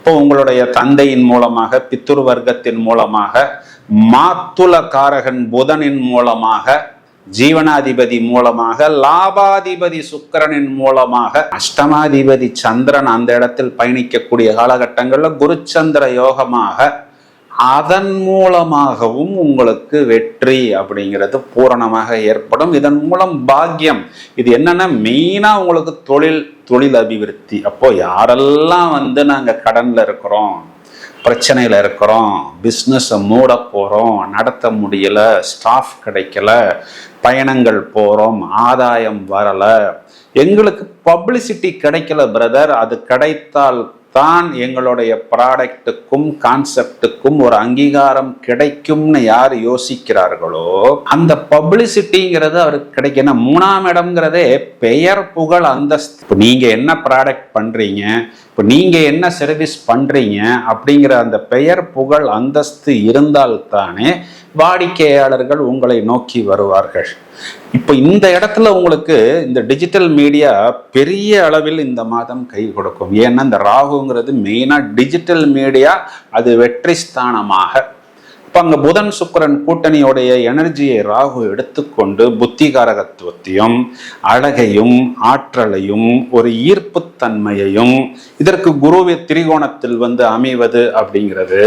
இப்போ உங்களுடைய தந்தையின் மூலமாக, பித்துரு வர்க்கத்தின் மூலமாக, மாத்துல காரகன் புதனின் மூலமாக, ஜீவனாதிபதி மூலமாக, லாபாதிபதி சுக்கிரனின் மூலமாக, அஷ்டமாதிபதி சந்திரன் அந்த இடத்தில் பயணிக்கக்கூடிய காலகட்டங்கள்ல குருச்சந்திர யோகமாக, அதன் மூலமாகவும் உங்களுக்கு வெற்றி அப்படிங்கிறது பூரணமாக ஏற்படும். இதன் மூலம் பாக்கியம். இது என்னன்னா மெயினா உங்களுக்கு தொழில் அபிவிருத்தி. அப்போ யாரெல்லாம் நாங்க கடன்ல இருக்கிறோம், பிரச்சனையில இருக்கிறோம், பிஸ்னஸ் மூட போறோம், நடத்த முடியல, ஸ்டாஃப் கிடைக்கல, பயணங்கள் போறோம், ஆதாயம் வரல, எங்களுக்கு பப்ளிசிட்டி கிடைக்கல பிரதர், அது கிடைத்தால் தான் எங்களுடைய ப்ராடக்ட்டுக்கும் கான்செப்டுக்கும் ஒரு அங்கீகாரம் கிடைக்கும்னு யார் யோசிக்கிறார்களோ அந்த பப்ளிசிட்டிங்கிறது அவருக்கு கிடைக்கணும். 3ஆம் இடம்ங்கிறதே பெயர் புகழ் அந்தஸ்து. இப்போ நீங்க என்ன ப்ராடக்ட் பண்றீங்க, இப்போ நீங்க என்ன சர்வீஸ் பண்றீங்க அப்படிங்கிற அந்த பெயர் புகழ் அந்தஸ்து இருந்தால்தானே வாடிக்கையாளர்கள் உங்களை நோக்கி வருவார்கள். இப்போ இந்த இடத்துல உங்களுக்கு இந்த டிஜிட்டல் மீடியா பெரிய அளவில் இந்த மாதம் கை கொடுக்கும். ஏன்னா இந்த ராகுங்கிறது மெயினா டிஜிட்டல் மீடியா, அது வெற்றி ஸ்தானமாக. இப்போ அங்க புதன் சுக்கிரன் கூட்டணியோடைய எனர்ஜியை ராகு எடுத்துக்கொண்டு புத்திகாரகத்துவத்தையும் அழகையும் ஆற்றலையும் ஒரு ஈர்ப்புத்தன்மையையும், இதற்கு குருவி திரிகோணத்தில் அமைவது அப்படிங்கிறது